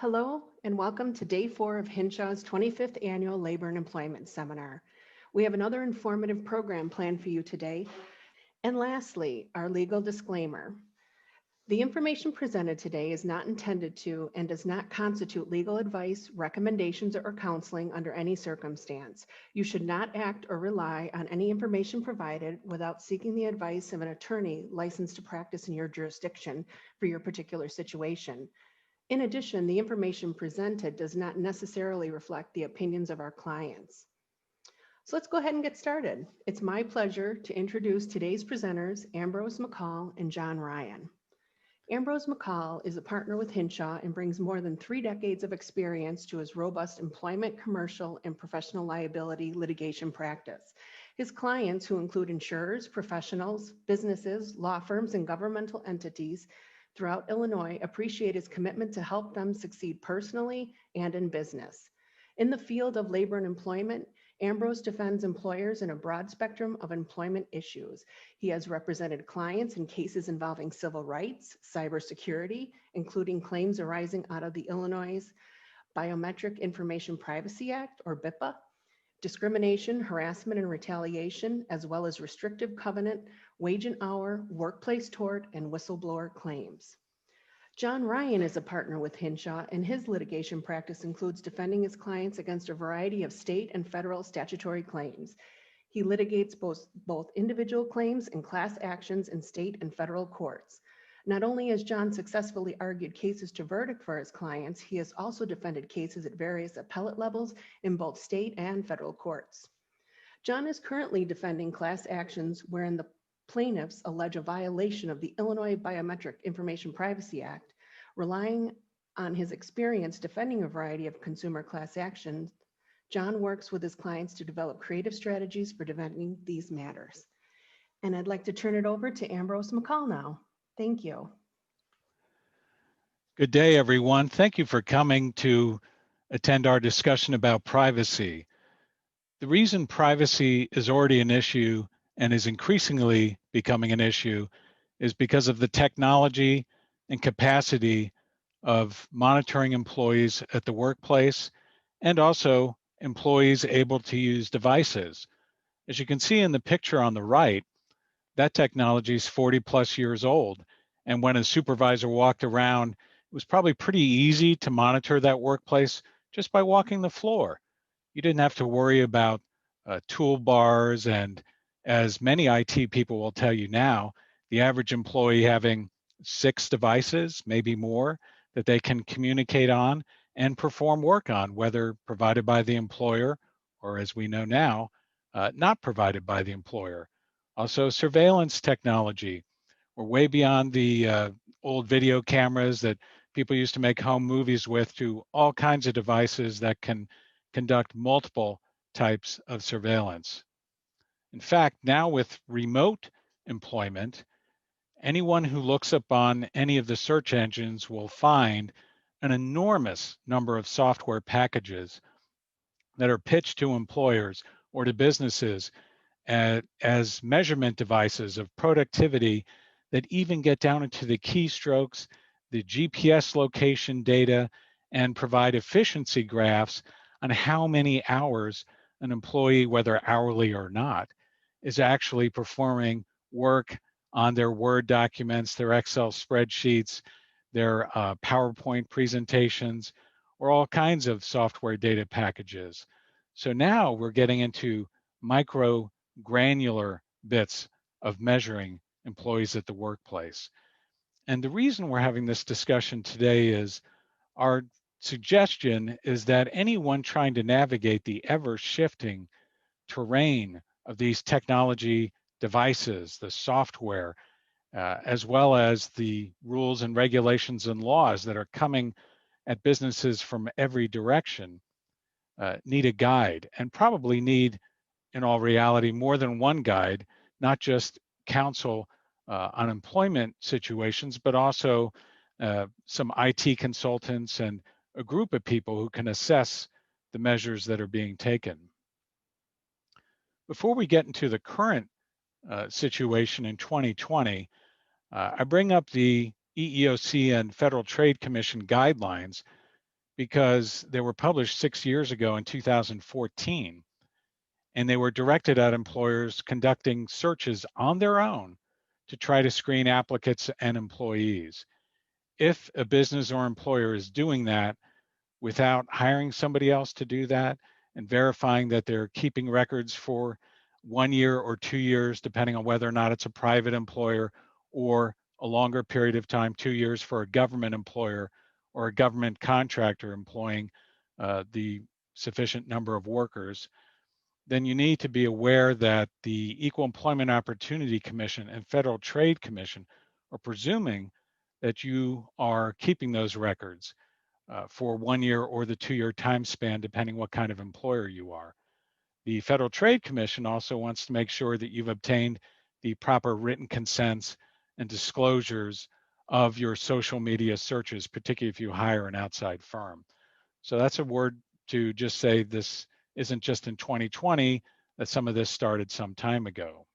Hello, and welcome to Day 4 of Hinshaw's 25th Annual Labor and Employment Seminar. We have another informative program planned for you today. And lastly, our legal disclaimer. The information presented today is not intended to and does not constitute legal advice, recommendations, or counseling under any circumstance. You should not act or rely on any information provided without seeking the advice of an attorney licensed to practice in your jurisdiction for your particular situation. In addition, the information presented does not necessarily reflect the opinions of our clients. So let's go ahead and get started. It's my pleasure to introduce today's presenters, Ambrose McCall and John Ryan. Ambrose McCall is a partner with Hinshaw and brings more than 3 decades of experience to his robust employment, commercial, and professional liability litigation practice. His clients, who include insurers, professionals, businesses, law firms, and governmental entities throughout Illinois, appreciate his commitment to help them succeed personally and in business. In the field of labor and employment, Ambrose defends employers in a broad spectrum of employment issues. He has represented clients in cases involving civil rights, cybersecurity, including claims arising out of the Illinois Biometric Information Privacy Act, or BIPA, discrimination, harassment, and retaliation, as well as restrictive covenant, wage and hour, workplace tort, and whistleblower claims. John Ryan is a partner with Hinshaw, and his litigation practice includes defending his clients against a variety of state and federal statutory claims. He litigates both individual claims and class actions in state and federal courts. Not only has John successfully argued cases to verdict for his clients, he has also defended cases at various appellate levels in both state and federal courts. John is currently defending class actions wherein the plaintiffs allege a violation of the Illinois Biometric Information Privacy Act. Relying on his experience defending a variety of consumer class actions, John works with his clients to develop creative strategies for defending these matters. And I'd like to turn it over to Ambrose McCall now. Thank you. Good day, everyone. Thank you for coming to attend our discussion about privacy. The reason privacy is already an issue and is increasingly becoming an issue is because of the technology and capacity of monitoring employees at the workplace and also employees able to use devices. As you can see in the picture on the right, that technology is 40 plus years old. And when a supervisor walked around, it was probably pretty easy to monitor that workplace just by walking the floor. You didn't have to worry about toolbars, and as many IT people will tell you now, the average employee having 6 devices, maybe more, that they can communicate on and perform work on, whether provided by the employer or, as we know now, not provided by the employer. Also, surveillance technology. We're way beyond the old video cameras that people used to make home movies with to all kinds of devices that can conduct multiple types of surveillance. In fact, now with remote employment, anyone who looks up on any of the search engines will find an enormous number of software packages that are pitched to employers or to businesses as measurement devices of productivity that even get down into the keystrokes, the GPS location data, and provide efficiency graphs on how many hours an employee, whether hourly or not, is actually performing work on their Word documents, their Excel spreadsheets, their PowerPoint presentations, or all kinds of software data packages. So now we're getting into micro granular bits of measuring employees at the workplace. And the reason we're having this discussion today is our suggestion is that anyone trying to navigate the ever-shifting terrain of these technology devices, the software, as well as the rules and regulations and laws that are coming at businesses from every direction, need a guide, and probably need, in all reality, more than one guide, not just counsel on employment situations, but also some IT consultants and a group of people who can assess the measures that are being taken. Before we get into the current situation in 2020, I bring up the EEOC and Federal Trade Commission guidelines because they were published 6 years ago in 2014, and they were directed at employers conducting searches on their own to try to screen applicants and employees. If a business or employer is doing that without hiring somebody else to do that and verifying that they're keeping records for 1 year or 2 years, depending on whether or not it's a private employer, or a longer period of time, 2 years for a government employer or a government contractor employing the sufficient number of workers, then you need to be aware that the Equal Employment Opportunity Commission and Federal Trade Commission are presuming that you are keeping those records for 1 year or the 2-year time span, depending what kind of employer you are. The Federal Trade Commission also wants to make sure that you've obtained the proper written consents and disclosures of your social media searches, particularly if you hire an outside firm. So that's a word to just say this isn't just in 2020, that some of this started some time ago.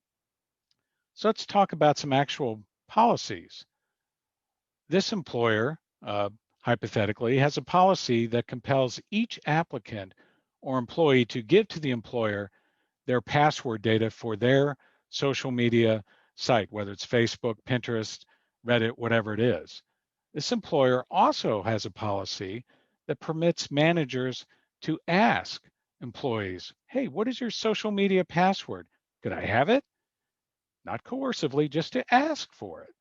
So let's talk about some actual policies. This employer, hypothetically, has a policy that compels each applicant or employee to give to the employer their password data for their social media site, whether it's Facebook, Pinterest, Reddit, whatever it is. This employer also has a policy that permits managers to ask employees, hey, what is your social media password? Could I have it? Not coercively, just to ask for it.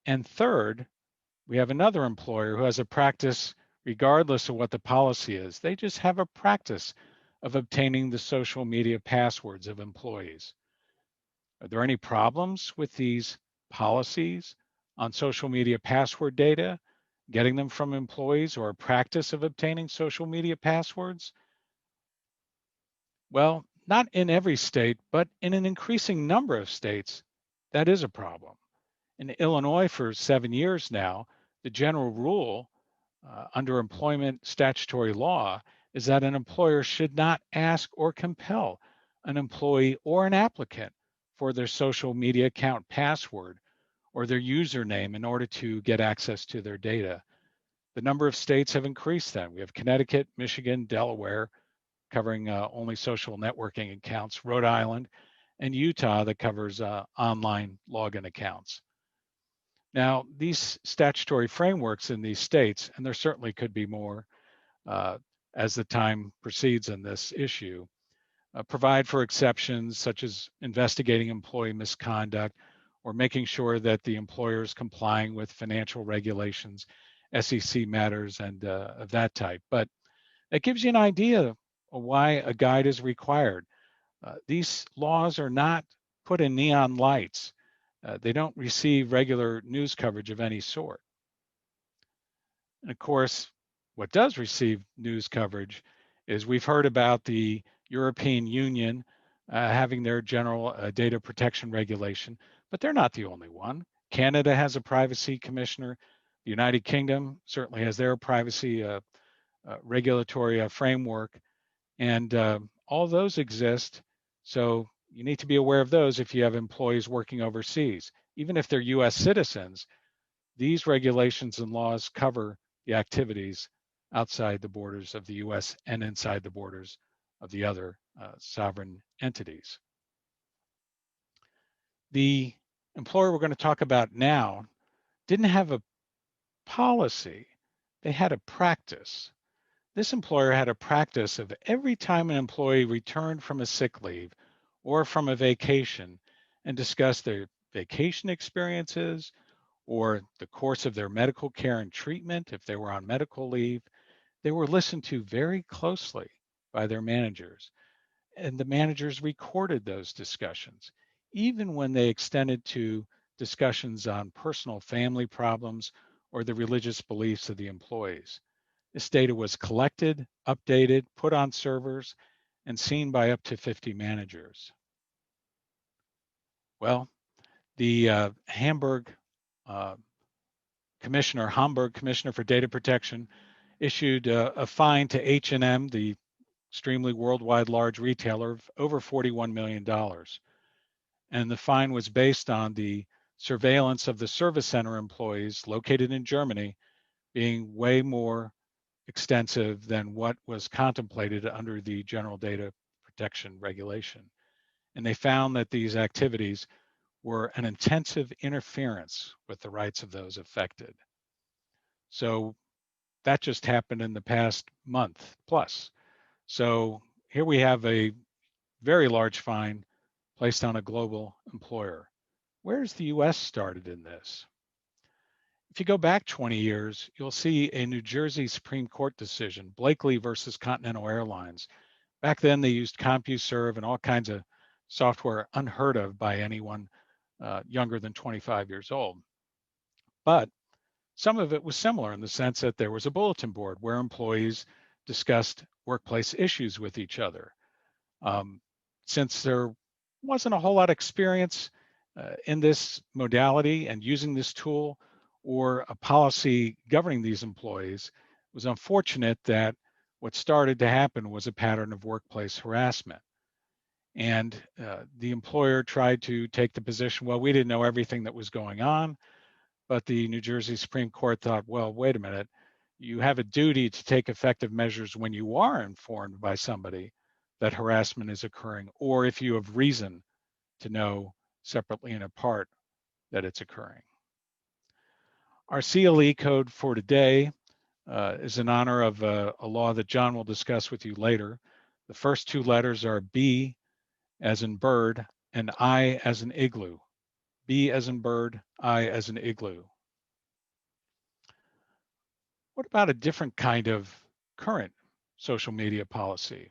And third, we have another employer who has a practice, regardless of what the policy is. They just have a practice of obtaining the social media passwords of employees. Are there any problems with these policies on social media password data, getting them from employees, or a practice of obtaining social media passwords? Well, not in every state, but in an increasing number of states, that is a problem. In Illinois for 7 years now, the general rule under employment statutory law is that an employer should not ask or compel an employee or an applicant for their social media account password or their username in order to get access to their data. The number of states have increased then. We have Connecticut, Michigan, Delaware, covering only social networking accounts, Rhode Island, and Utah that covers online login accounts. Now, these statutory frameworks in these states, and there certainly could be more as the time proceeds in this issue, provide for exceptions such as investigating employee misconduct or making sure that the employer is complying with financial regulations, SEC matters, and of that type. But it gives you an idea of why a guide is required. These laws are not put in neon lights. They don't receive regular news coverage of any sort. And of course, what does receive news coverage is we've heard about the European Union having their general data protection regulation, but they're not the only one. Canada has a privacy commissioner. The United Kingdom certainly has their privacy regulatory framework, and all those exist. So you need to be aware of those if you have employees working overseas. Even if they're US citizens, these regulations and laws cover the activities outside the borders of the US and inside the borders of the other sovereign entities. The employer we're going to talk about now didn't have a policy, they had a practice. This employer had a practice of every time an employee returned from a sick leave or from a vacation and discussed their vacation experiences or the course of their medical care and treatment, if they were on medical leave, they were listened to very closely by their managers. And the managers recorded those discussions, even when they extended to discussions on personal family problems or the religious beliefs of the employees. This data was collected, updated, put on servers, and seen by up to 50 managers. Well, the Hamburg Commissioner for Data Protection, issued a fine to H&M, the extremely worldwide large retailer, of over $41 million. And the fine was based on the surveillance of the service center employees located in Germany being way more extensive than what was contemplated under the General Data Protection Regulation. And they found that these activities were an intensive interference with the rights of those affected. So that just happened in the past month plus. So here we have a very large fine placed on a global employer. Where's the US started in this? If you go back 20 years, you'll see a New Jersey Supreme Court decision, Blakely versus Continental Airlines. Back then, they used CompuServe and all kinds of software unheard of by anyone younger than 25 years old. But some of it was similar in the sense that there was a bulletin board where employees discussed workplace issues with each other. Since there wasn't a whole lot of experience in this modality and using this tool or a policy governing these employees, it was unfortunate that what started to happen was a pattern of workplace harassment. And the employer tried to take the position, well, we didn't know everything that was going on, but the New Jersey Supreme Court thought, well, wait a minute, you have a duty to take effective measures when you are informed by somebody that harassment is occurring, or if you have reason to know separately and apart that it's occurring. Our CLE code for today is in honor of a law that John will discuss with you later. The first two letters are B as in bird and I as in igloo. B as in bird, I as in igloo. What about a different kind of current social media policy?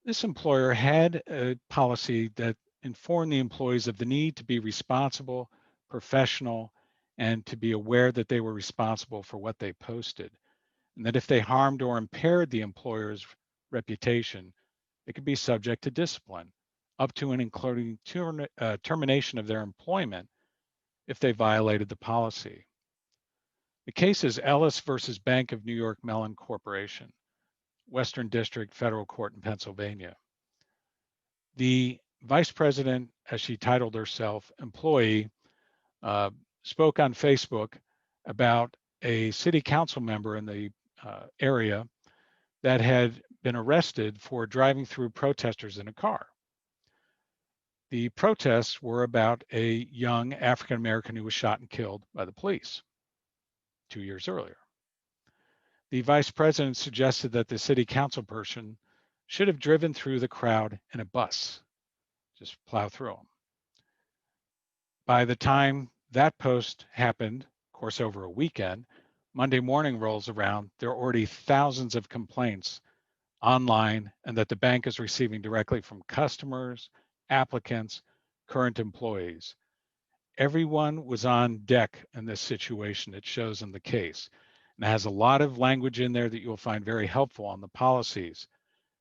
This employer had a policy that informed the employees of the need to be responsible, professional, and to be aware that they were responsible for what they posted. And that if they harmed or impaired the employer's reputation, it could be subject to discipline, up to and including termination of their employment if they violated the policy. The case is Ellis versus Bank of New York Mellon Corporation, Western District Federal Court in Pennsylvania. The vice president, as she titled herself, employee, spoke on Facebook about a city council member in the area that had been arrested for driving through protesters in a car. The protests were about a young African American who was shot and killed by the police 2 years earlier. The vice president suggested that the city council person should have driven through the crowd in a bus, just plow through them. By the time that post happened, of course, over a weekend, Monday morning rolls around, there are already thousands of complaints online and that the bank is receiving directly from customers, applicants, current employees. Everyone was on deck in this situation, it shows in the case. And it has a lot of language in there that you'll find very helpful on the policies,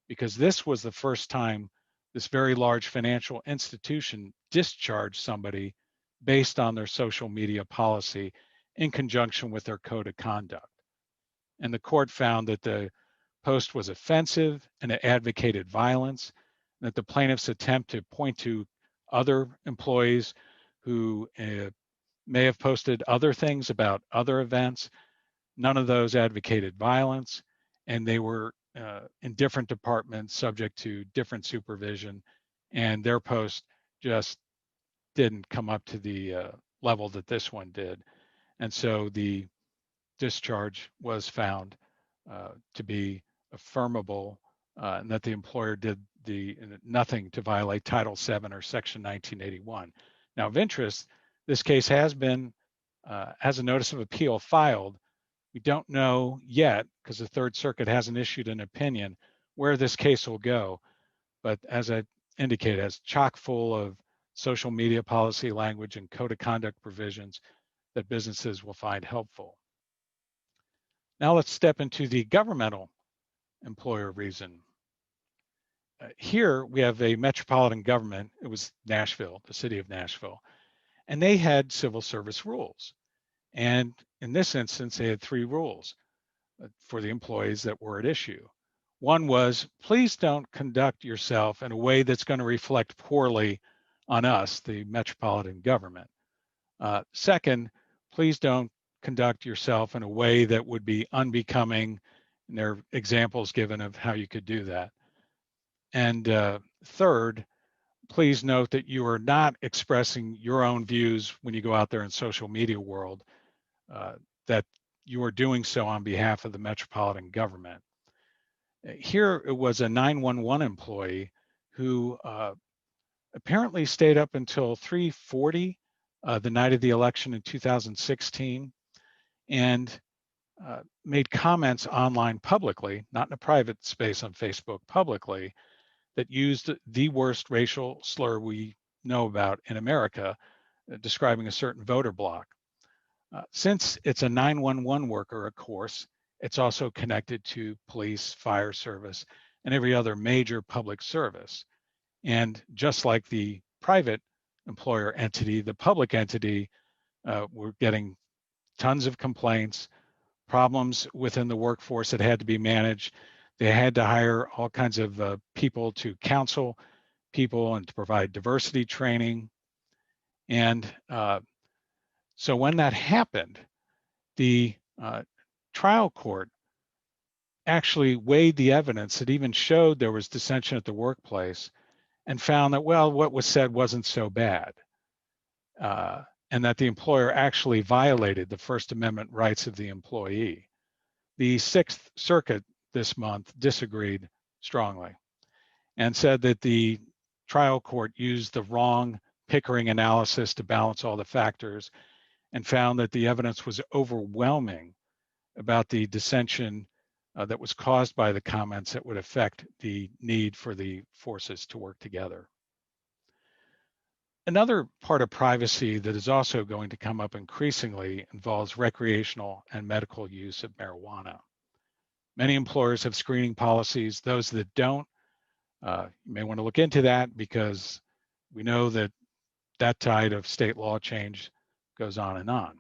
because this was the first time this very large financial institution discharged somebody based on their social media policy in conjunction with their code of conduct. And the court found that the post was offensive and it advocated violence, and that the plaintiff's attempt to point to other employees who may have posted other things about other events, none of those advocated violence, and they were in different departments subject to different supervision, and their post just didn't come up to the level that this one did. And so the discharge was found to be affirmable, and that the employer did nothing to violate Title VII or Section 1981. Now, of interest, this case has a notice of appeal filed. We don't know yet, because the Third Circuit hasn't issued an opinion, where this case will go. But as I indicated, it's chock full of social media policy language and code of conduct provisions that businesses will find helpful. Now let's step into the governmental employer reason. Here we have a metropolitan government. It was Nashville, the city of Nashville, and they had civil service rules. And in this instance, they had 3 rules for the employees that were at issue. One was, please don't conduct yourself in a way that's going to reflect poorly on us, the metropolitan government. Second, please don't conduct yourself in a way that would be unbecoming And there are examples given of how you could do that. And third, please note that you are not expressing your own views when you go out there in social media world, that you are doing so on behalf of the metropolitan government. Here it was a 911 employee who apparently stayed up until 3:40 the night of the election in 2016 and made comments online publicly, not in a private space on Facebook, publicly, that used the worst racial slur we know about in America, describing a certain voter bloc. Since it's a 911 worker, of course, it's also connected to police, fire service, and every other major public service. And just like the private employer entity, the public entity, we're getting tons of complaints, problems within the workforce that had to be managed. They had to hire all kinds of people to counsel people and to provide diversity training. And so when that happened, the trial court actually weighed the evidence that even showed there was dissension at the workplace and found that, well, what was said wasn't so bad, and that the employer actually violated the First Amendment rights of the employee. The Sixth Circuit this month disagreed strongly and said that the trial court used the wrong Pickering analysis to balance all the factors and found that the evidence was overwhelming about the dissension that was caused by the comments that would affect the need for the forces to work together. Another part of privacy that is also going to come up increasingly involves recreational and medical use of marijuana. Many employers have screening policies. Those that don't, you may want to look into that because we know that that tide of state law change goes on and on.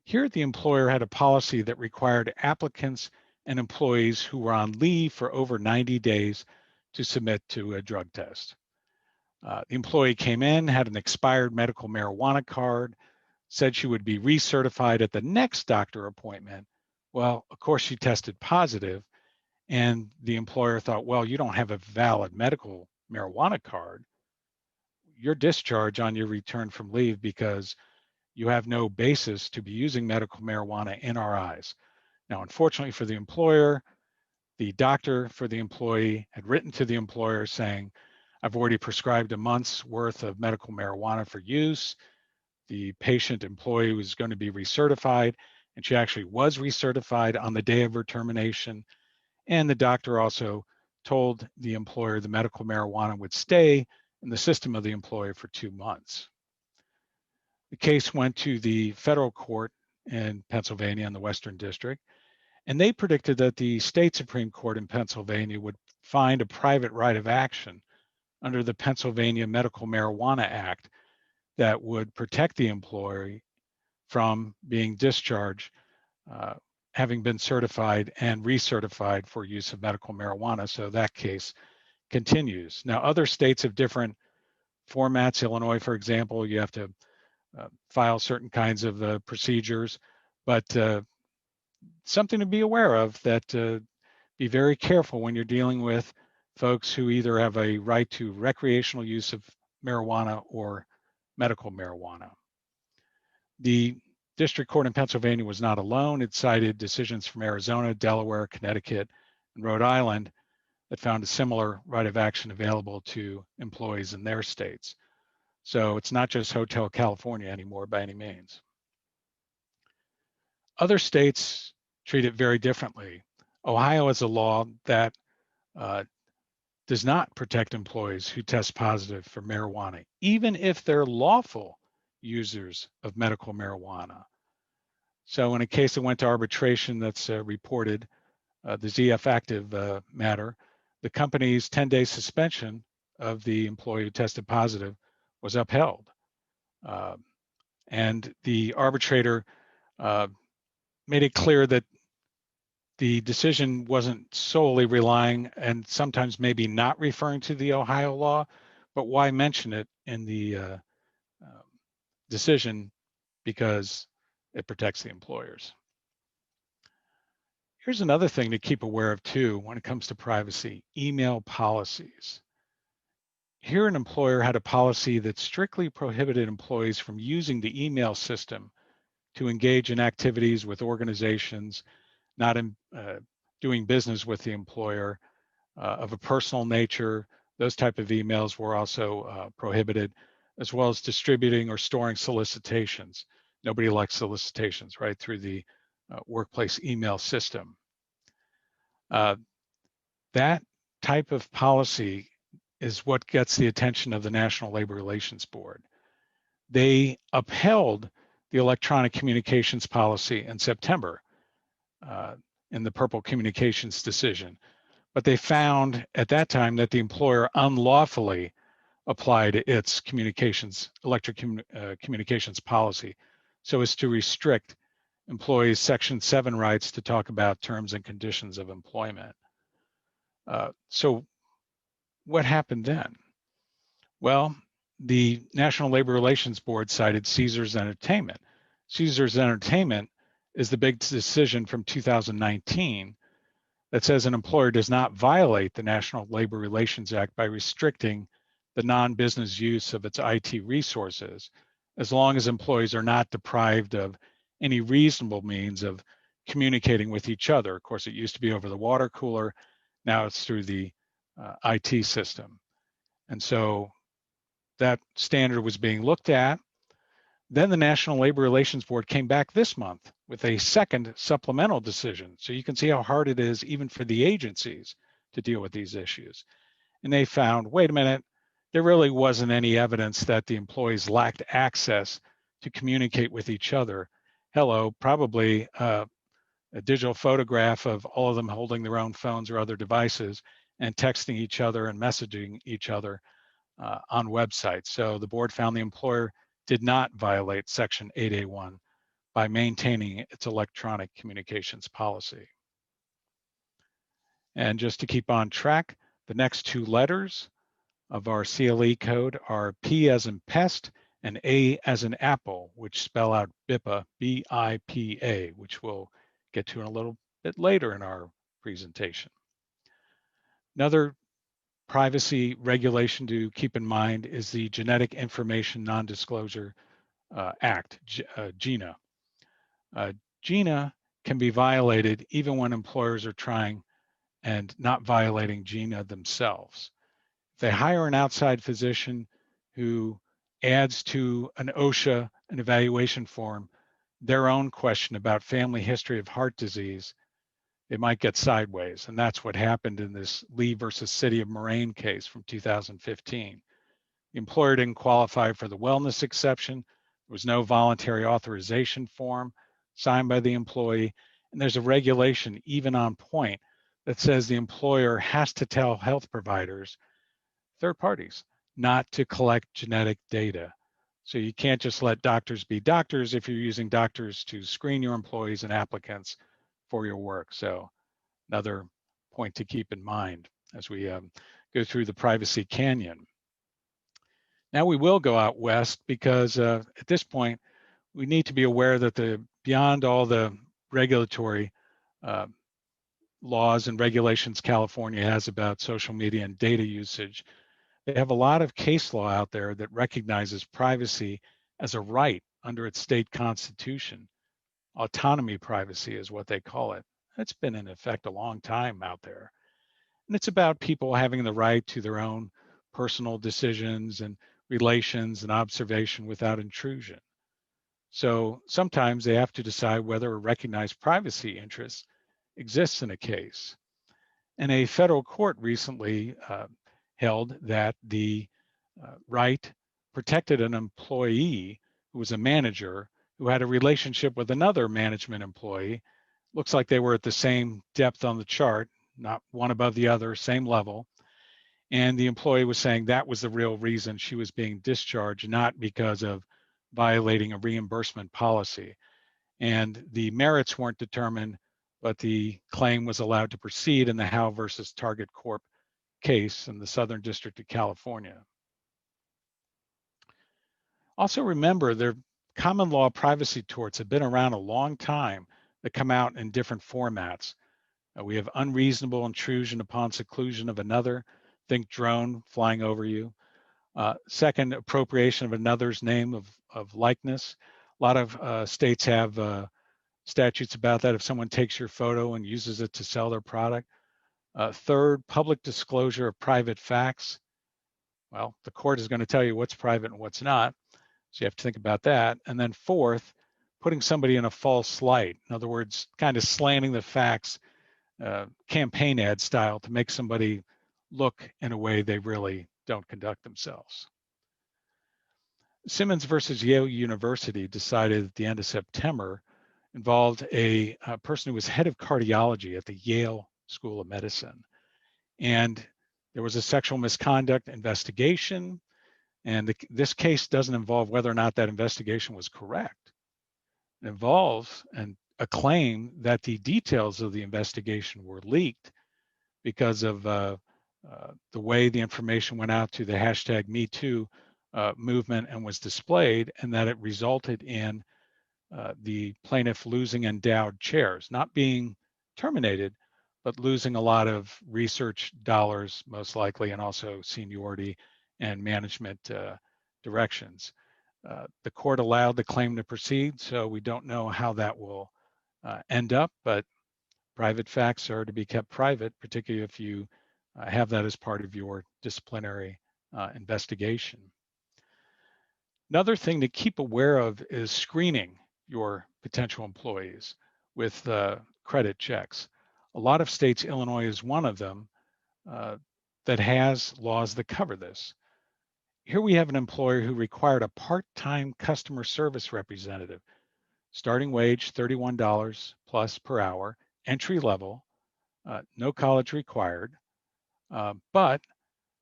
Here, the employer had a policy that required applicants and employees who were on leave for over 90 days to submit to a drug test. The employee came in, had an expired medical marijuana card, said she would be recertified at the next doctor appointment. Well, of course, she tested positive, and the employer thought, well, you don't have a valid medical marijuana card. You're discharged on your return from leave because you have no basis to be using medical marijuana in our eyes. Now, unfortunately for the employer, the doctor for the employee had written to the employer saying, I've already prescribed a month's worth of medical marijuana for use. The patient employee was going to be recertified, and she actually was recertified on the day of her termination. And the doctor also told the employer the medical marijuana would stay in the system of the employer for 2 months. The case went to the federal court in Pennsylvania in the Western District, and they predicted that the state Supreme Court in Pennsylvania would find a private right of action under the Pennsylvania Medical Marijuana Act that would protect the employee from being discharged, having been certified and recertified for use of medical marijuana. So that case continues. Now, other states have different formats. Illinois, for example, you have to file certain kinds of procedures, but something to be aware of, that be very careful when you're dealing with folks who either have a right to recreational use of marijuana or medical marijuana. The district court in Pennsylvania was not alone. It cited decisions from Arizona, Delaware, Connecticut, and Rhode Island that found a similar right of action available to employees in their states. So it's not just Hotel California anymore by any means. Other states treat it very differently. Ohio has a law that does not protect employees who test positive for marijuana, even if they're lawful users of medical marijuana. So in a case that went to arbitration that's reported, the ZF Active matter, the company's 10-day suspension of the employee who tested positive was upheld. And the arbitrator made it clear that the decision wasn't solely relying and sometimes maybe not referring to the Ohio law, but why mention it in the decision? Because it protects the employers. Here's another thing to keep aware of too when it comes to privacy: email policies. Here, an employer had a policy that strictly prohibited employees from using the email system to engage in activities with organizations not doing business with the employer of a personal nature. Those type of emails were also prohibited, as well as distributing or storing solicitations. Nobody likes solicitations, right, through the workplace email system. That type of policy is what gets the attention of the National Labor Relations Board. They upheld the electronic communications policy in September in the Purple Communications decision, but they found at that time that the employer unlawfully applied its communications policy so as to restrict employees' Section 7 rights to talk about terms and conditions of employment. So what happened then? Well, the National Labor Relations Board cited Caesars Entertainment. Caesars Entertainment is the big decision from 2019 that says an employer does not violate the National Labor Relations Act by restricting the non-business use of its IT resources, as long as employees are not deprived of any reasonable means of communicating with each other. Of course, it used to be over the water cooler. Now it's through the IT system. And so that standard was being looked at. Then the National Labor Relations Board came back this month with a second supplemental decision. So you can see how hard it is even for the agencies to deal with these issues. And they found, wait a minute, there really wasn't any evidence that the employees lacked access to communicate with each other. Hello, probably a digital photograph of all of them holding their own phones or other devices and texting each other and messaging each other on websites. So the board found the employer did not violate Section 8A1 by maintaining its electronic communications policy. And just to keep on track, the next two letters of our CLE code are P as in pest and A as in apple, which spell out BIPA, B-I-P-A, which we'll get to in a little bit later in our presentation. Another privacy regulation to keep in mind is the Genetic Information Non-Disclosure Act, GINA. GINA can be violated even when employers are trying and not violating GINA themselves. If they hire an outside physician who adds to an OSHA, an evaluation form, their own question about family history of heart disease, it might get sideways. And that's what happened in this Lee versus City of Moraine case from 2015. The employer didn't qualify for the wellness exception. There was no voluntary authorization form signed by the employee. And there's a regulation even on point that says the employer has to tell health providers, third parties, not to collect genetic data. So you can't just let doctors be doctors if you're using doctors to screen your employees and applicants for your work. So another point to keep in mind as we go through the privacy canyon. Now we will go out west because at this point, we need to be aware that beyond all the regulatory laws and regulations California has about social media and data usage, they have a lot of case law out there that recognizes privacy as a right under its state constitution. Autonomy privacy is what they call it. It's been in effect a long time out there. And it's about people having the right to their own personal decisions and relations and observation without intrusion. So sometimes they have to decide whether a recognized privacy interest exists in a case. And a federal court recently held that the right protected an employee who was a manager who had a relationship with another management employee. Looks like they were at the same depth on the chart, not one above the other, same level. And the employee was saying that was the real reason she was being discharged, not because of violating a reimbursement policy. And the merits weren't determined, but the claim was allowed to proceed in the Howe versus Target Corp case in the Southern District of California. Also remember, their common law privacy torts have been around a long time that come out in different formats. We have unreasonable intrusion upon seclusion of another. Think drone flying over you. Second, appropriation of another's name of likeness. A lot of states have statutes about that if someone takes your photo and uses it to sell their product. Third, public disclosure of private facts. Well, the court is going to tell you what's private and what's not, so you have to think about that. And then fourth, putting somebody in a false light. In other words, kind of slanting the facts, campaign ad style, to make somebody look in a way they really don't conduct themselves. Simmons versus Yale University decided at the end of September involved a person who was head of cardiology at the Yale School of Medicine. And there was a sexual misconduct investigation, and this case doesn't involve whether or not that investigation was correct. It involves a claim that the details of the investigation were leaked because of the way the information went out to the hashtag #MeToo movement and was displayed, and that it resulted in the plaintiff losing endowed chairs, not being terminated, but losing a lot of research dollars, most likely, and also seniority and management directions. The court allowed the claim to proceed, so we don't know how that will end up, but private facts are to be kept private, particularly if you have that as part of your disciplinary investigation. Another thing to keep aware of is screening your potential employees with credit checks. A lot of states, Illinois is one of them, that has laws that cover this. Here we have an employer who required a part-time customer service representative, starting wage $31 plus per hour, entry level, no college required, but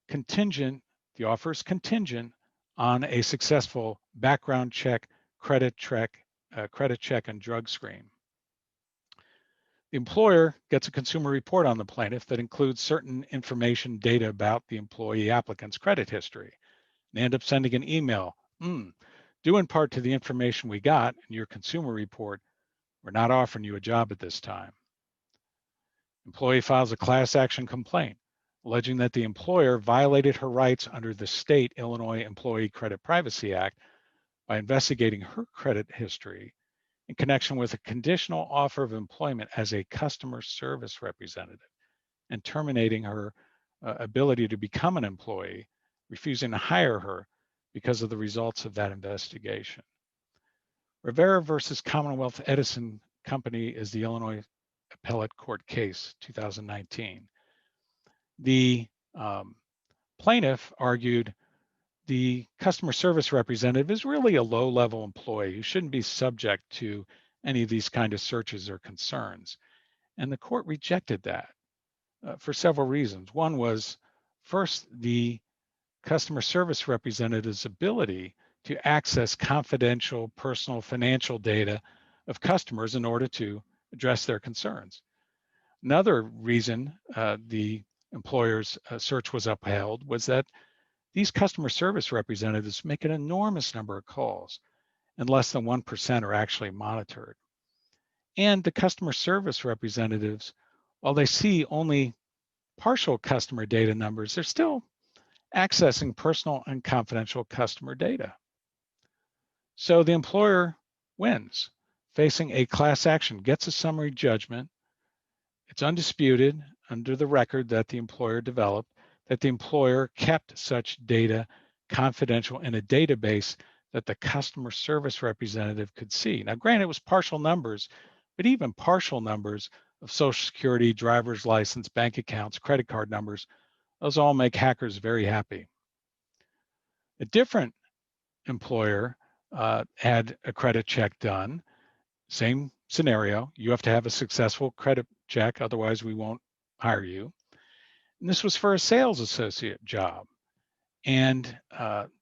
contingent, the offer is contingent on a successful background check, credit check, and drug screen. The employer gets a consumer report on the plaintiff that includes certain information, data about the employee applicant's credit history. They end up sending an email, due in part to the information we got in your consumer report, we're not offering you a job at this time. Employee files a class action complaint alleging that the employer violated her rights under the state Illinois Employee Credit Privacy Act by investigating her credit history in connection with a conditional offer of employment as a customer service representative and terminating her ability to become an employee, refusing to hire her because of the results of that investigation. Rivera versus Commonwealth Edison Company is the Illinois Appellate Court case, 2019. The plaintiff argued the customer service representative is really a low-level employee who shouldn't be subject to any of these kind of searches or concerns. And the court rejected that for several reasons. One was, first, the customer service representative's ability to access confidential personal financial data of customers in order to address their concerns. Another reason the employer's search was upheld was that these customer service representatives make an enormous number of calls, and less than 1% are actually monitored. And the customer service representatives, while they see only partial customer data numbers, they're still accessing personal and confidential customer data. So the employer wins, facing a class action, gets a summary judgment. It's undisputed under the record that the employer developed that the employer kept such data confidential in a database that the customer service representative could see. Now, granted, it was partial numbers, but even partial numbers of Social Security, driver's license, bank accounts, credit card numbers, those all make hackers very happy. A different employer had a credit check done. Same scenario. You have to have a successful credit check, otherwise we won't hire you. And this was for a sales associate job. And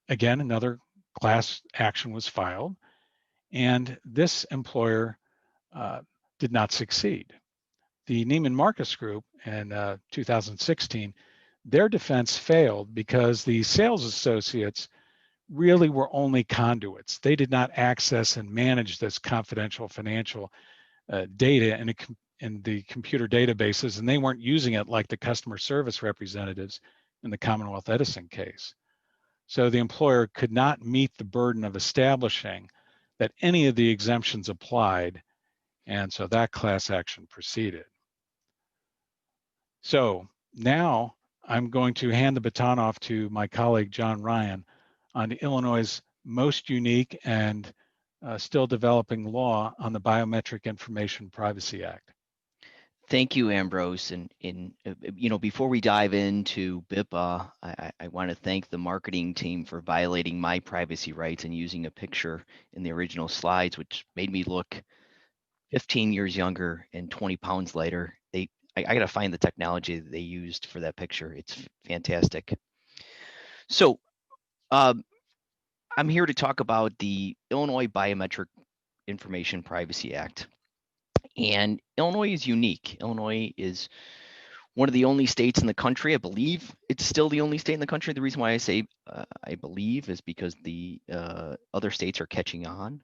again, another class action was filed. And this employer did not succeed. The Neiman Marcus Group in 2016, their defense failed because the sales associates really were only conduits. They did not access and manage this confidential financial data in a in the computer databases, and they weren't using it like the customer service representatives in the Commonwealth Edison case. So the employer could not meet the burden of establishing that any of the exemptions applied, and so that class action proceeded. So now I'm going to hand the baton off to my colleague, John Ryan, on Illinois' most unique and still developing law on the Biometric Information Privacy Act. Thank you, Ambrose. And before we dive into BIPA, I want to thank the marketing team for violating my privacy rights and using a picture in the original slides, which made me look 15 years younger and 20 pounds lighter. I got to find the technology that they used for that picture. It's fantastic. So I'm here to talk about the Illinois Biometric Information Privacy Act. And Illinois is unique. Illinois is one of the only states in the country, I believe it's still the only state in the country. The reason why I say I believe is because the other states are catching on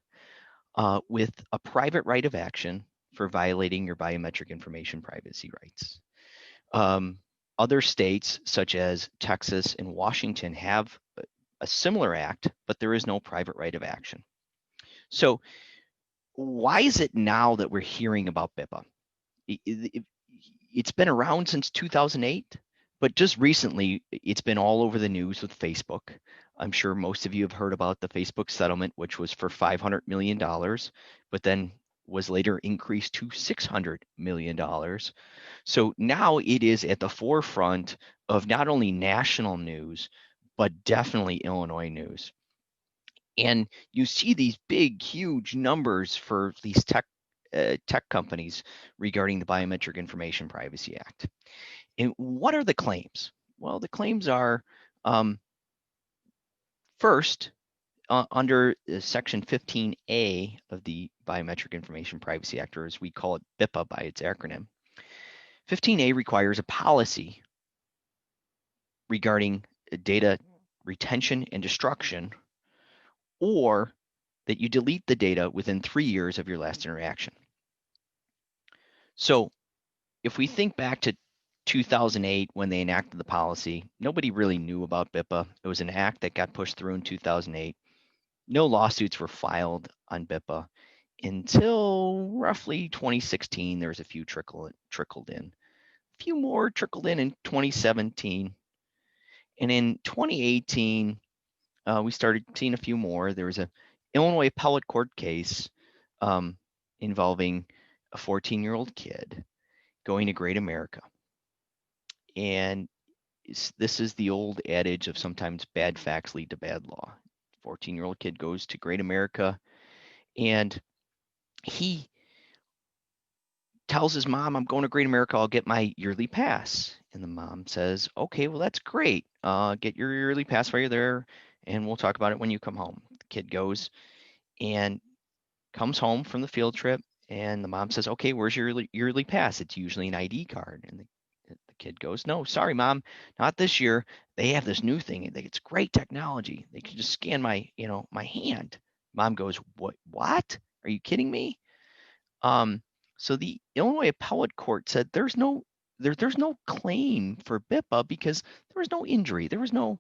with a private right of action for violating your biometric information privacy rights. Other states such as Texas and Washington have a similar act, but there is no private right of action. So why is it now that we're hearing about BIPA? It's been around since 2008, but just recently it's been all over the news with Facebook. I'm sure most of you have heard about the Facebook settlement, which was for $500 million, but then was later increased to $600 million. So now it is at the forefront of not only national news, but definitely Illinois news. And you see these big, huge numbers for these tech companies regarding the Biometric Information Privacy Act. And what are the claims? Well, the claims are first, under Section 15A of the Biometric Information Privacy Act, or as we call it, BIPA by its acronym, 15A requires a policy regarding data retention and destruction, or that you delete the data within 3 years of your last interaction. So if we think back to 2008 when they enacted the policy, nobody really knew about BIPA. It was an act that got pushed through in 2008. No lawsuits were filed on BIPA until roughly 2016. There was a few trickled in. A few more trickled in 2017. And in 2018, we started seeing a few more. There was a Illinois appellate court case involving a 14-year-old kid going to Great America. And this is the old adage of sometimes bad facts lead to bad law. 14-year-old kid goes to Great America and he tells his mom, I'm going to Great America, I'll get my yearly pass. And the mom says, okay, well, that's great. Get your yearly pass while you're there, and we'll talk about it when you come home. The kid goes and comes home from the field trip, and the mom says, okay, where's your yearly pass? It's usually an ID card. And the kid goes, no, sorry, Mom, not this year. They have this new thing. It's great technology. They can just scan my hand. Mom goes, what? Are you kidding me? So the Illinois appellate court said there's no claim for BIPA because there was no injury. There was no,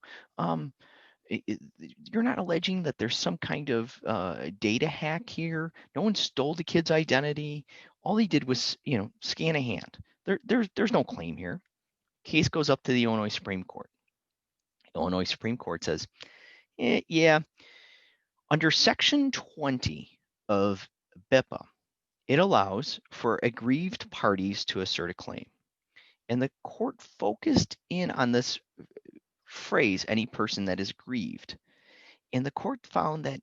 you're not alleging that there's some kind of data hack here. No one stole the kid's identity. All he did was, scan a hand. There's no claim here. Case goes up to the Illinois Supreme Court. Illinois Supreme Court says, yeah, under Section 20 of BIPA, it allows for aggrieved parties to assert a claim. And the court focused in on this phrase, any person that is aggrieved. And the court found that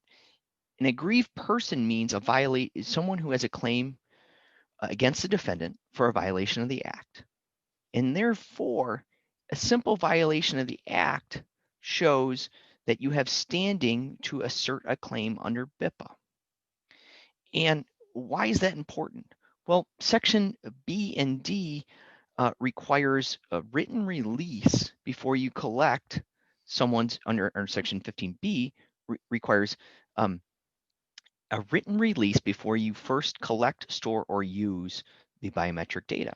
an aggrieved person means someone who has a claim against the defendant for a violation of the act. And therefore, a simple violation of the act shows that you have standing to assert a claim under BIPA. And why is that important? Well, Section B and D requires a written release before you collect someone's, under Section 15B, requires a written release before you first collect, store, or use the biometric data.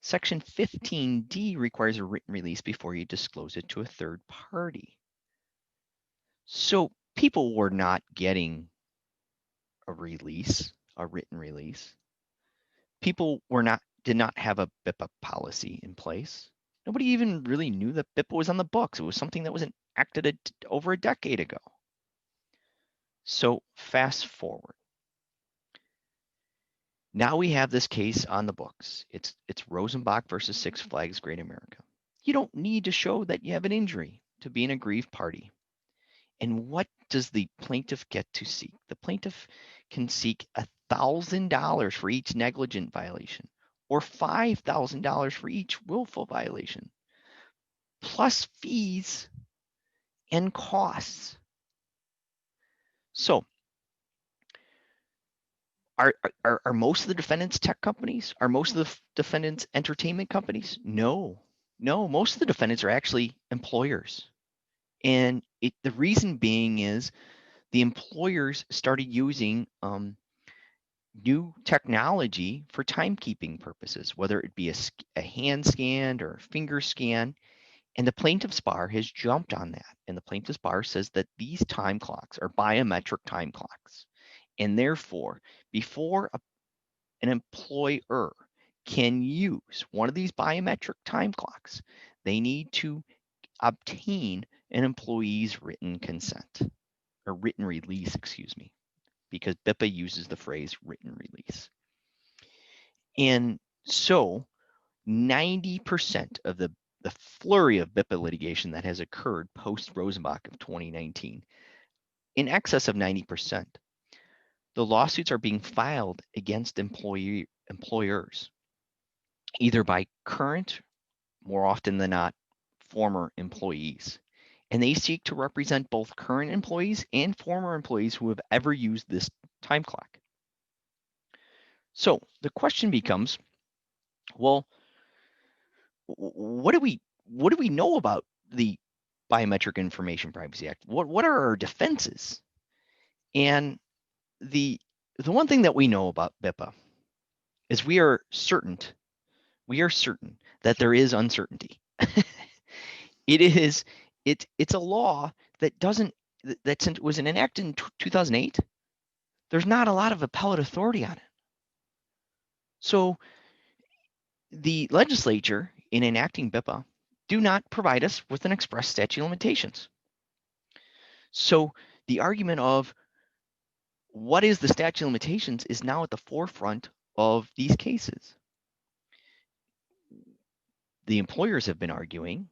Section 15D requires a written release before you disclose it to a third party. So people were not getting a release, a written release. People did not have a BIPA policy in place. Nobody even really knew that BIPA was on the books. It was something that was enacted over a decade ago. So fast forward. Now we have this case on the books. It's Rosenbach versus Six Flags Great America. You don't need to show that you have an injury to be an aggrieved party. And what does the plaintiff get to seek? The plaintiff can seek $1,000 for each negligent violation or $5,000 for each willful violation, plus fees and costs. So are most of the defendants tech companies? Are most of the defendants entertainment companies? No, most of the defendants are actually employers. And the reason being is the employers started using new technology for timekeeping purposes, whether it be a hand scan or a finger scan. And the plaintiff's bar has jumped on that. And the plaintiff's bar says that these time clocks are biometric time clocks. And therefore, before an employer can use one of these biometric time clocks, they need to obtain an employee's written consent, or written release, excuse me, because BIPA uses the phrase written release. And so 90% of the flurry of BIPA litigation that has occurred post Rosenbach of 2019, in excess of 90%, the lawsuits are being filed against employers, either by current, more often than not, former employees. And they seek to represent both current employees and former employees who have ever used this time clock. So the question becomes, well, what do we know about the Biometric Information Privacy Act? What are our defenses? And the one thing that we know about BIPA is we are certain that there is uncertainty. It's a law that was enacted in 2008. There's not a lot of appellate authority on it. So the legislature, in enacting BIPA, do not provide us with an express statute of limitations. So the argument of what is the statute of limitations is now at the forefront of these cases. The employers have been arguing,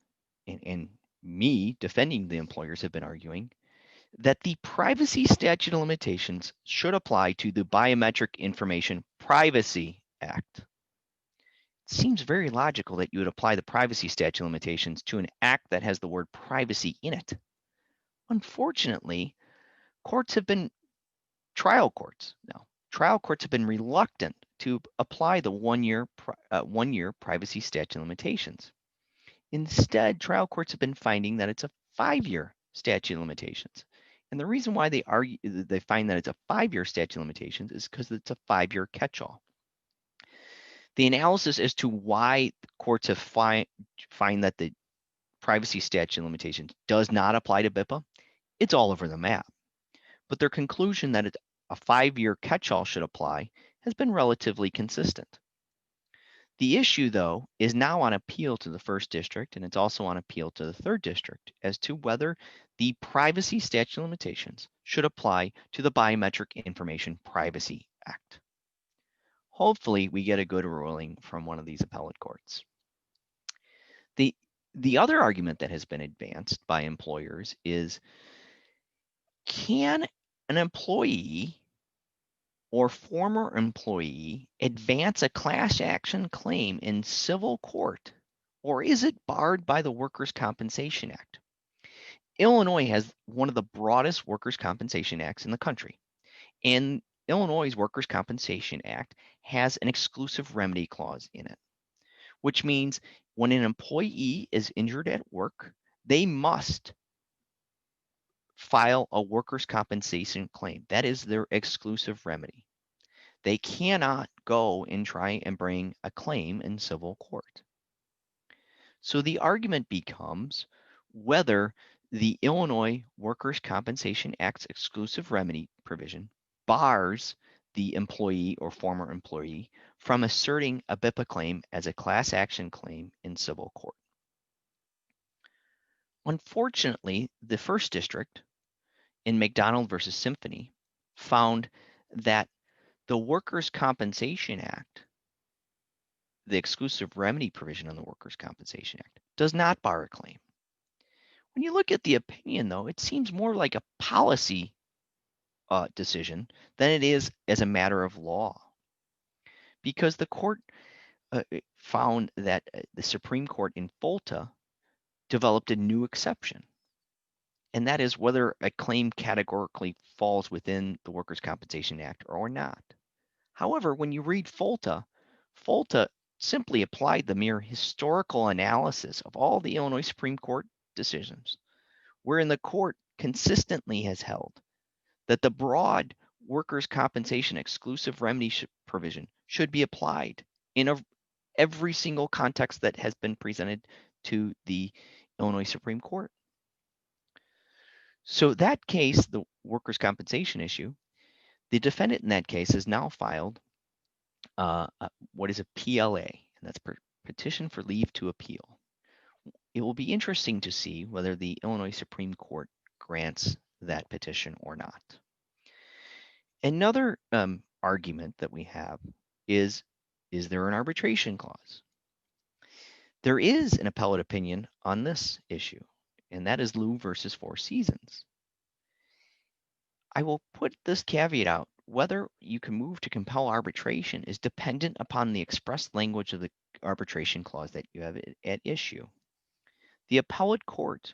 and me defending the employers have been arguing, that the privacy statute of limitations should apply to the Biometric Information Privacy Act. It seems very logical that you would apply the privacy statute of limitations to an act that has the word privacy in it. Unfortunately, trial courts have been reluctant to apply the one-year privacy statute of limitations. Instead, trial courts have been finding that it's a 5-year statute of limitations. And the reason why they find that it's a 5-year statute of limitations is because it's a 5-year catch-all. The analysis as to why courts have find that the privacy statute of limitations does not apply to BIPA, it's all over the map. But their conclusion that a 5-year catch-all should apply has been relatively consistent. The issue, though, is now on appeal to the First District, and it's also on appeal to the Third District as to whether the privacy statute of limitations should apply to the Biometric Information Privacy Act. Hopefully, we get a good ruling from one of these appellate courts. The other argument that has been advanced by employers is, can an employee or former employee advance a class action claim in civil court, or is it barred by the Workers' Compensation Act? Illinois has one of the broadest workers' compensation acts in the country, and Illinois' Workers' Compensation Act has an exclusive remedy clause in it, which means when an employee is injured at work, they must file a workers' compensation claim. That is their exclusive remedy. They cannot go and try and bring a claim in civil court. So the argument becomes whether the Illinois Workers' Compensation Act's exclusive remedy provision bars the employee or former employee from asserting a BIPA claim as a class action claim in civil court. Unfortunately, the First District in McDonald versus Symphony found that the Workers' Compensation Act, the exclusive remedy provision on the Workers' Compensation Act, does not bar a claim. When you look at the opinion, though, it seems more like a policy decision than it is as a matter of law, because the court found that the Supreme Court in Folta developed a new exception, and that is whether a claim categorically falls within the Workers' Compensation Act or not. However, when you read Folta, Folta simply applied the mere historical analysis of all the Illinois Supreme Court decisions, wherein the court consistently has held that the broad workers' compensation exclusive remedy provision should be applied in every single context that has been presented to the Illinois Supreme Court. So that case, the workers' compensation issue, the defendant in that case has now filed what is a PLA, and that's petition for leave to appeal. It will be interesting to see whether the Illinois Supreme Court grants that petition or not. Another argument that we have is there an arbitration clause? There is an appellate opinion on this issue, and that is Liu versus Four Seasons. I will put this caveat out: whether you can move to compel arbitration is dependent upon the express language of the arbitration clause that you have at issue. The appellate court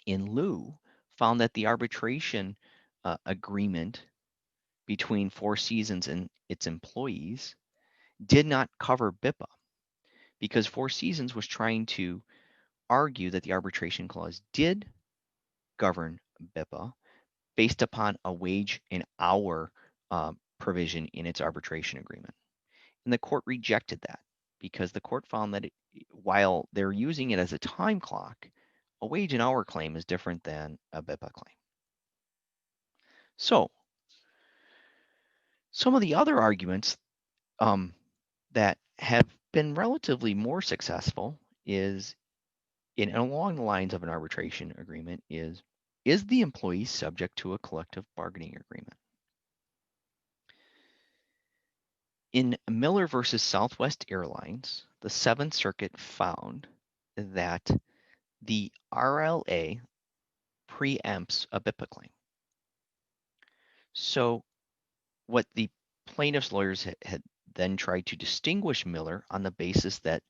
in Liu found that the arbitration agreement between Four Seasons and its employees did not cover BIPA, because Four Seasons was trying to argue that the arbitration clause did govern BIPA based upon a wage and hour provision in its arbitration agreement. And the court rejected that because the court found that while they're using it as a time clock, a wage and hour claim is different than a BIPA claim. So some of the other arguments that have been relatively more successful is along the lines of an arbitration agreement is the employee subject to a collective bargaining agreement? In Miller versus Southwest Airlines, the Seventh Circuit found that the RLA preempts a BIPA claim. So what the plaintiff's lawyers had then tried to distinguish Miller on the basis that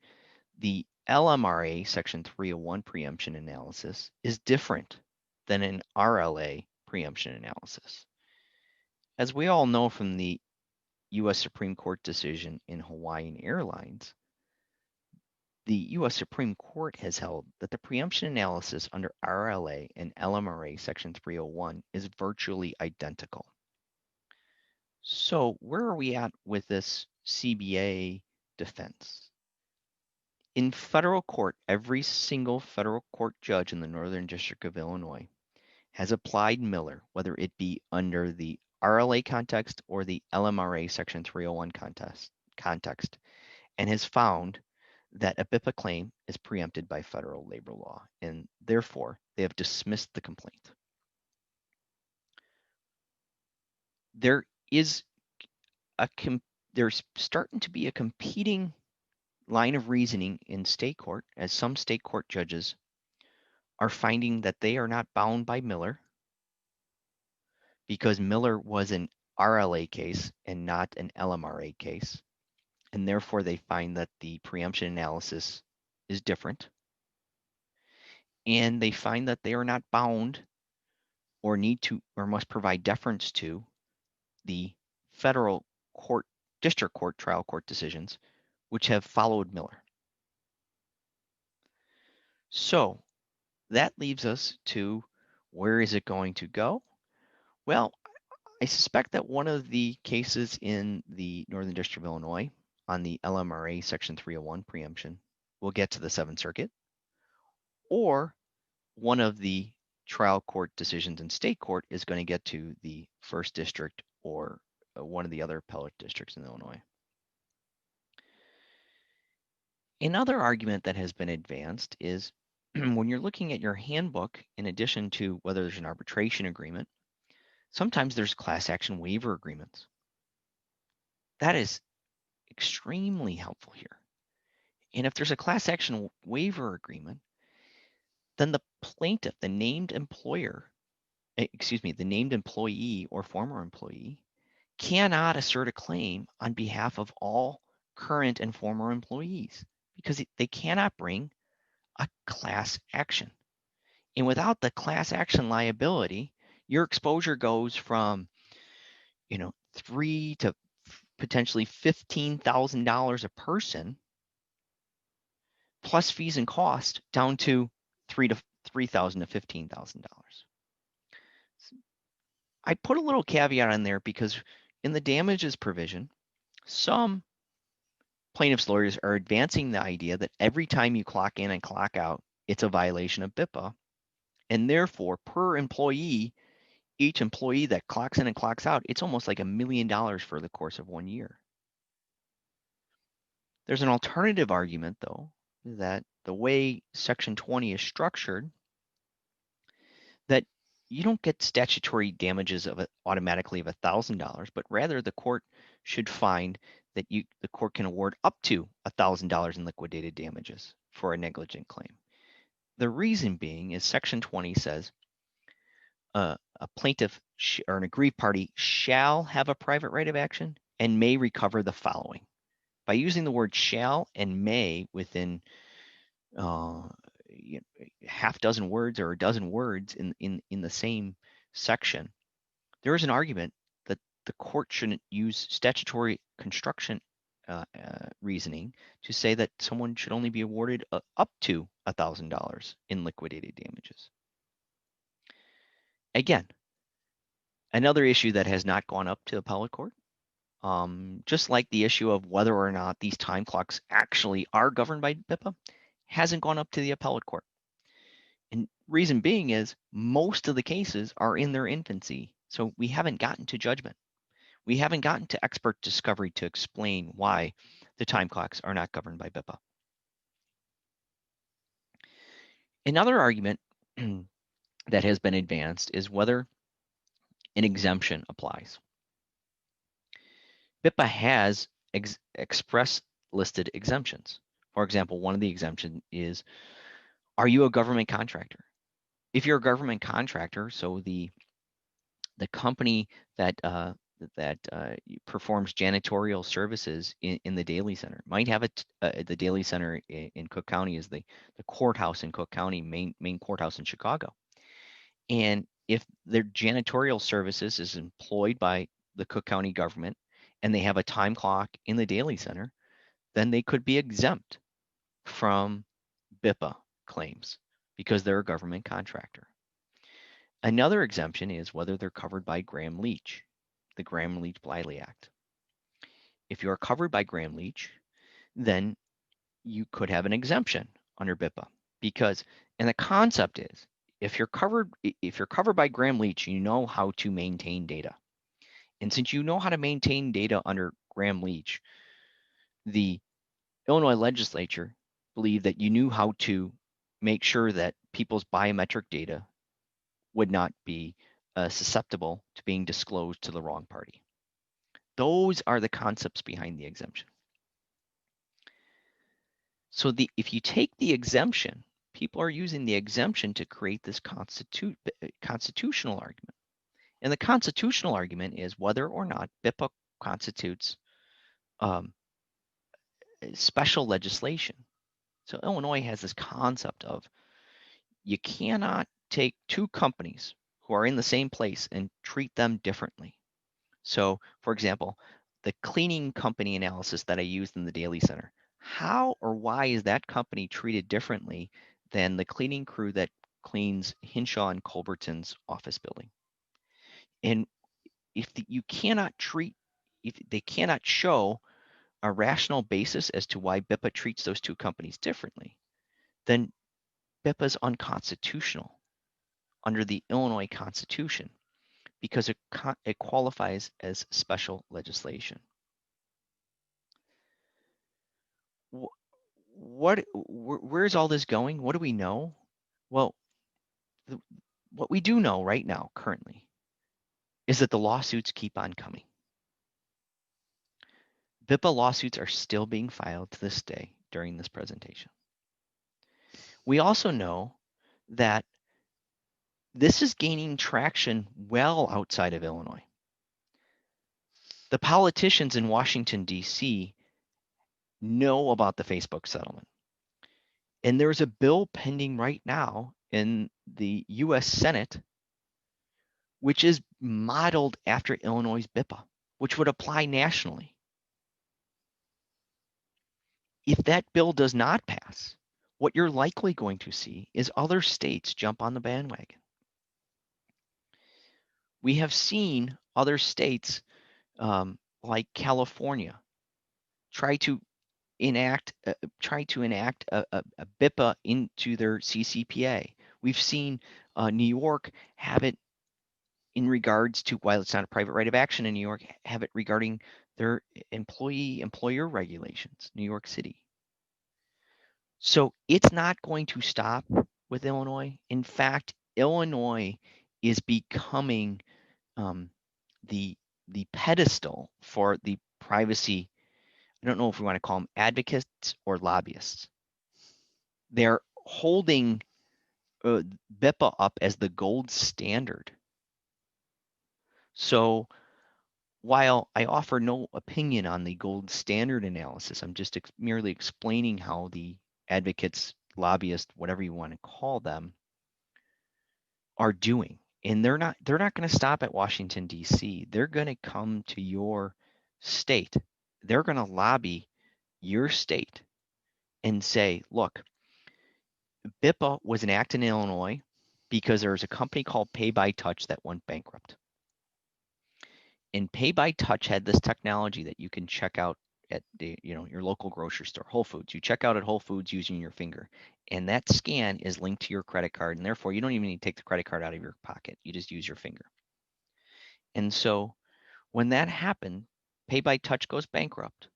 the LMRA Section 301 preemption analysis is different than an RLA preemption analysis. As we all know from the U.S. Supreme Court decision in Hawaiian Airlines, the U.S. Supreme Court has held that the preemption analysis under RLA and LMRA Section 301 is virtually identical. So where are we at with this CBA defense? In federal court, every single federal court judge in the Northern District of Illinois has applied Miller, whether it be under the RLA context or the LMRA Section 301 context, and has found that a BIPA claim is preempted by federal labor law, and therefore they have dismissed the complaint. There's starting to be a competing line of reasoning in state court, as some state court judges are finding that they are not bound by Miller because Miller was an RLA case and not an LMRA case, and therefore they find that the preemption analysis is different, and they find that they are not bound or need to or must provide deference to the federal court, district court, trial court decisions which have followed Miller. So that leaves us to, where is it going to go? Well, I suspect that one of the cases in the Northern District of Illinois on the LMRA Section 301 preemption will get to the Seventh Circuit, or one of the trial court decisions in state court is going to get to the First District or one of the other appellate districts in Illinois. Another argument that has been advanced is when you're looking at your handbook, in addition to whether there's an arbitration agreement, sometimes there's class action waiver agreements. That is extremely helpful here. And if there's a class action waiver agreement, then the plaintiff, the named employer, the named employee or former employee, cannot assert a claim on behalf of all current and former employees because they cannot bring a class action. And without the class action liability, your exposure goes from, $3,000 to potentially $15,000 a person, plus fees and cost, down to $3,000 to $15,000. I put a little caveat on there because in the damages provision, some plaintiffs' lawyers are advancing the idea that every time you clock in and clock out, it's a violation of BIPA. And therefore, per employee, each employee that clocks in and clocks out, it's almost like $1 million for the course of 1 year. There's an alternative argument, though, that the way Section 20 is structured, that you don't get statutory damages of automatically of $1,000, but rather the court should find that the court can award up to $1,000 in liquidated damages for a negligent claim. The reason being is Section 20 says a plaintiff or an aggrieved party shall have a private right of action and may recover the following. By using the word shall and may within half dozen words or a dozen words in the same section, there is an argument that the court shouldn't use statutory construction reasoning to say that someone should only be awarded up to $1,000 in liquidated damages. Again, another issue that has not gone up to the appellate court, just like the issue of whether or not these time clocks actually are governed by BIPA, hasn't gone up to the appellate court. And reason being is most of the cases are in their infancy, so we haven't gotten to judgment. We haven't gotten to expert discovery to explain why the time clocks are not governed by BIPA. Another argument that has been advanced is whether an exemption applies. BIPA has express listed exemptions. For example, one of the exemptions is, are you a government contractor? If you're a government contractor, so the company that performs janitorial services in the Daly Center might have the Daly Center in Cook County is the courthouse in Cook County, main courthouse in Chicago. And if their janitorial services is employed by the Cook County government and they have a time clock in the Daly Center, then they could be exempt from BIPA claims because they're a government contractor. Another exemption is whether they're covered by Gramm-Leach, the Gramm-Leach-Bliley Act. If you're covered by Gramm-Leach, then you could have an exemption under BIPA because, and the concept is, if you're covered by Gramm-Leach, you know how to maintain data. And since you know how to maintain data under Gramm-Leach, the Illinois legislature believed that you knew how to make sure that people's biometric data would not be susceptible to being disclosed to the wrong party. Those are the concepts behind the exemption. So if you take the exemption, people are using the exemption to create this constitutional argument. And the constitutional argument is whether or not BIPA constitutes special legislation. So Illinois has this concept of you cannot take two companies who are in the same place and treat them differently. So, for example, the cleaning company analysis that I used in the Daly Center, how or why is that company treated differently than the cleaning crew that cleans Hinshaw and Culbertson's office building? And you cannot if they cannot show a rational basis as to why BIPA treats those two companies differently, then BIPA is unconstitutional under the Illinois Constitution because it qualifies as special legislation. Where's all this going? What do we know? Well, what we do know right now, currently, is that the lawsuits keep on coming. BIPA lawsuits are still being filed to this day during this presentation. We also know that this is gaining traction well outside of Illinois. The politicians in Washington, D.C. know about the Facebook settlement. And there's a bill pending right now in the U.S. Senate, which is modeled after Illinois' BIPA, which would apply nationally. If that bill does not pass, what you're likely going to see is other states jump on the bandwagon. We have seen other states like California try to enact a BIPA into their CCPA. We've seen New York have it in regards to, while it's not a private right of action in New York, have it regarding their employer regulations, New York City. So it's not going to stop with Illinois. In fact, Illinois is becoming the pedestal for the privacy. I don't know if we want to call them advocates or lobbyists. They're holding BIPA up as the gold standard. So while I offer no opinion on the gold standard analysis, I'm just merely explaining how the advocates, lobbyists, whatever you want to call them, are doing. And they're not going to stop at Washington, D.C. They're going to come to your state. They're going to lobby your state and say, look, BIPA was enacted in Illinois because there was a company called Pay by Touch that went bankrupt. And Pay by Touch had this technology that you can check out at your local grocery store, Whole Foods. You check out at Whole Foods using your finger, and that scan is linked to your credit card, and therefore you don't even need to take the credit card out of your pocket. You just use your finger. And so when that happened, Pay by Touch goes bankrupt.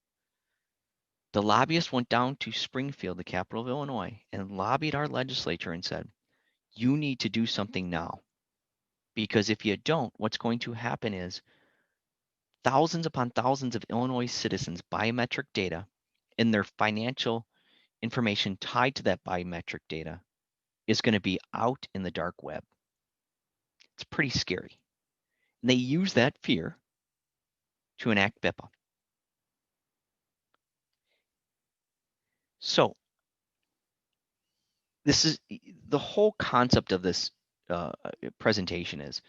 The lobbyists went down to Springfield, the capital of Illinois, and lobbied our legislature and said, you need to do something now. Because if you don't, what's going to happen is thousands upon thousands of Illinois citizens' biometric data and their financial information tied to that biometric data is going to be out in the dark web. It's pretty scary. And they use that fear to enact BIPA. So this is the whole concept of this presentation is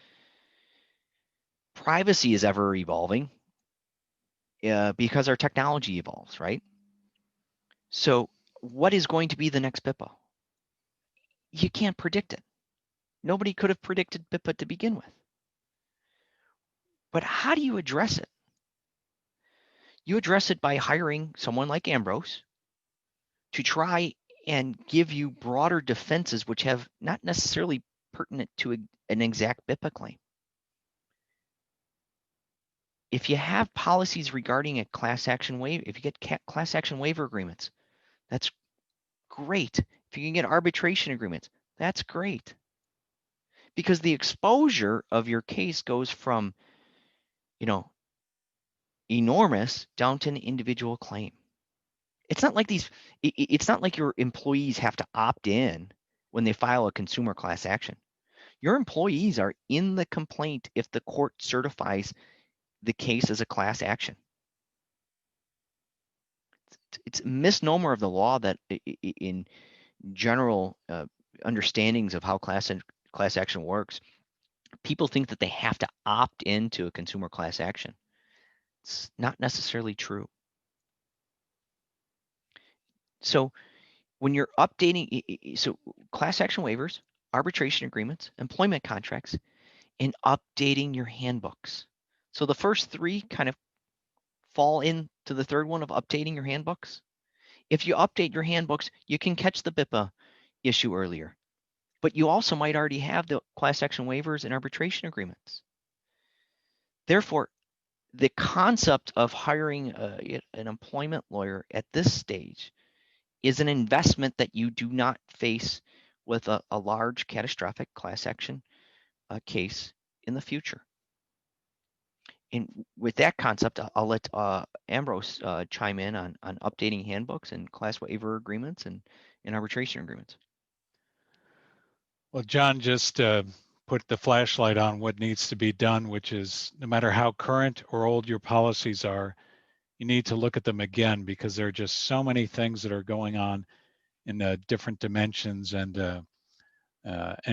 privacy is ever evolving because our technology evolves, right? So what is going to be the next BIPA? You can't predict it. Nobody could have predicted BIPA to begin with. But how do you address it? You address it by hiring someone like Ambrose to try and give you broader defenses which have not necessarily pertinent to an exact BIPA claim. If you have policies regarding a class action waiver, if you get class action waiver agreements, that's great. If you can get arbitration agreements, that's great. Because the exposure of your case goes from, enormous down to an individual claim. It's not like it's not like your employees have to opt in when they file a consumer class action. Your employees are in the complaint if the court certifies the case as a class action. It's a misnomer of the law that in general understandings of how class action works, people think that they have to opt into a consumer class action. It's not necessarily true. So when you're updating, so class action waivers, arbitration agreements, employment contracts, and updating your handbooks. So the first three kind of fall into the third one of updating your handbooks. If you update your handbooks, you can catch the BIPA issue earlier, but you also might already have the class action waivers and arbitration agreements. Therefore, the concept of hiring an employment lawyer at this stage is an investment that you do not face with a large catastrophic class action case in the future. And with that concept, I'll let Ambrose chime in on updating handbooks and class waiver agreements and arbitration agreements. Well, John just put the flashlight on what needs to be done, which is no matter how current or old your policies are, you need to look at them again because there are just so many things that are going on in different dimensions and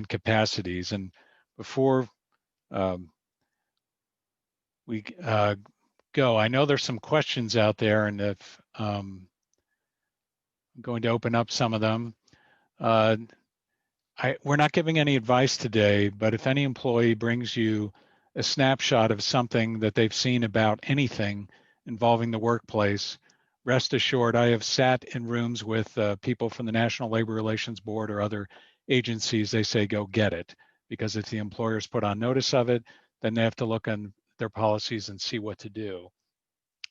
capacities. And before we go, I know there's some questions out there, and if I'm going to open up some of them. We're not giving any advice today, but if any employee brings you a snapshot of something that they've seen about anything involving the workplace, rest assured, I have sat in rooms with people from the National Labor Relations Board or other agencies. They say, go get it, because if the employer's put on notice of it, then they have to look on their policies and see what to do.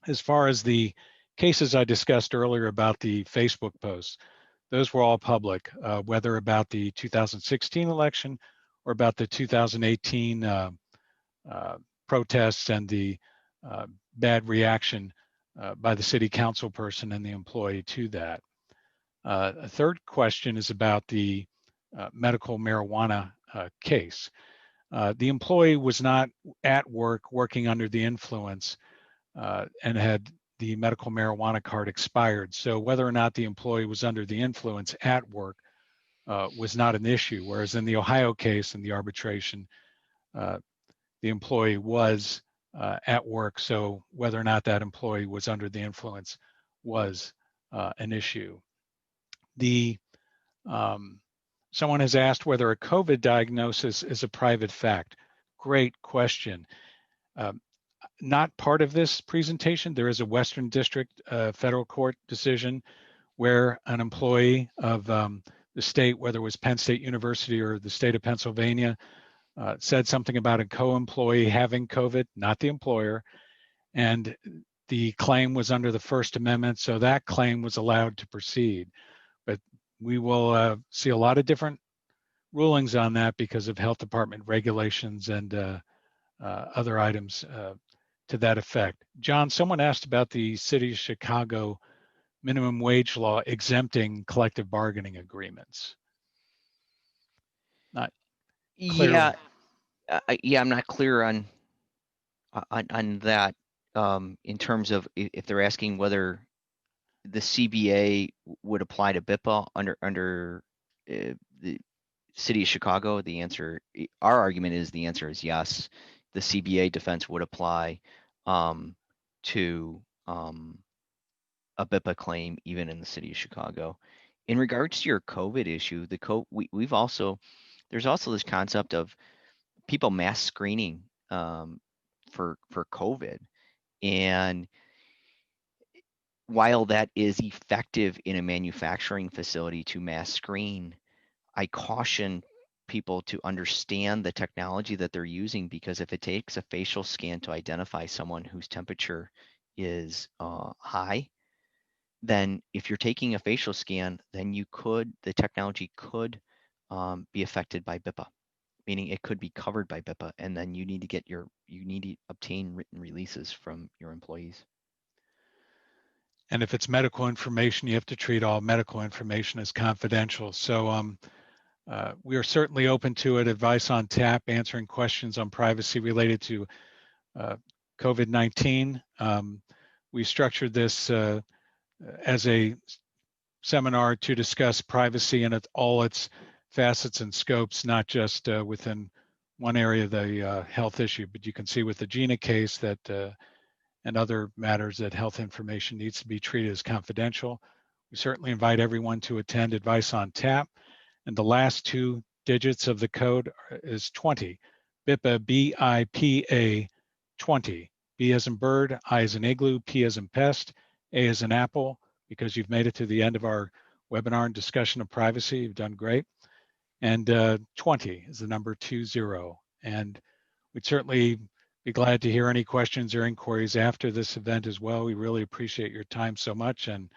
As far as the cases I discussed earlier about the Facebook posts, those were all public, whether about the 2016 election or about the 2018 protests and the bad reaction by the city council person and the employee to that. A third question is about the medical marijuana case. The employee was not at work working under the influence and had the medical marijuana card expired. So whether or not the employee was under the influence at work was not an issue. Whereas in the Ohio case in the arbitration, the employee was at work. So whether or not that employee was under the influence was an issue. Someone has asked whether a COVID diagnosis is a private fact. Great question. Not part of this presentation. There is a Western District federal court decision where an employee of the state, whether it was Penn State University or the state of Pennsylvania, said something about a co-employee having COVID, not the employer, and the claim was under the First Amendment, so that claim was allowed to proceed. But we will see a lot of different rulings on that because of health department regulations and other items to that effect. John, someone asked about the City of Chicago minimum wage law exempting collective bargaining agreements. Not clear. Yeah, I'm not clear on that in terms of if they're asking whether the CBA would apply to BIPA under the City of Chicago. The answer, our argument is the answer is yes. The CBA defense would apply to a BIPA claim even in the City of Chicago. In regards to your COVID issue, there's also this concept of people mass screening for COVID, and while that is effective in a manufacturing facility to mass screen, I caution people to understand the technology that they're using, because if it takes a facial scan to identify someone whose temperature is high, then if you're taking a facial scan, then the technology could be affected by BIPA, meaning it could be covered by BIPA, and then you need to obtain written releases from your employees. And if it's medical information, you have to treat all medical information as confidential. So we are certainly open to it. Advice on tap, answering questions on privacy related to COVID-19. We structured this as a seminar to discuss privacy in all its facets and scopes, not just within one area of the health issue, but you can see with the Gina case that and other matters that health information needs to be treated as confidential. We certainly invite everyone to attend Advice on Tap. And the last two digits of the code is 20, BIPA, B-I-P-A 20, B as in bird, I as in igloo, P as in pest, A as in apple. Because you've made it to the end of our webinar and discussion of privacy, you've done great. And 20 is the number 20. And we'd certainly be glad to hear any questions or inquiries after this event as well. We really appreciate your time so much. And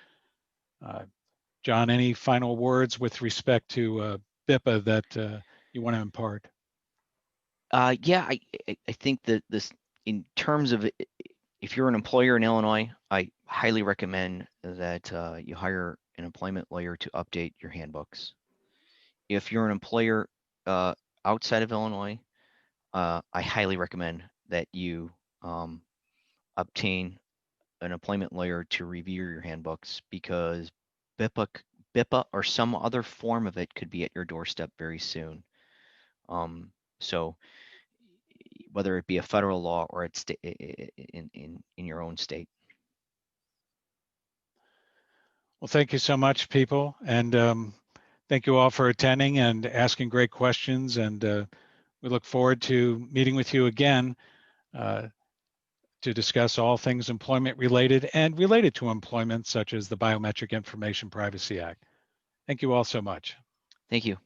John, any final words with respect to BIPA that you want to impart? Yeah, I think that this, in terms of if you're an employer in Illinois, I highly recommend that you hire an employment lawyer to update your handbooks. If you're an employer outside of Illinois, I highly recommend that you obtain an employment lawyer to review your handbooks, because BIPA or some other form of it could be at your doorstep very soon. So whether it be a federal law or it's in your own state. Well, thank you so much, people. And thank you all for attending and asking great questions. And we look forward to meeting with you again to discuss all things employment related and related to employment, such as the Biometric Information Privacy Act. Thank you all so much. Thank you.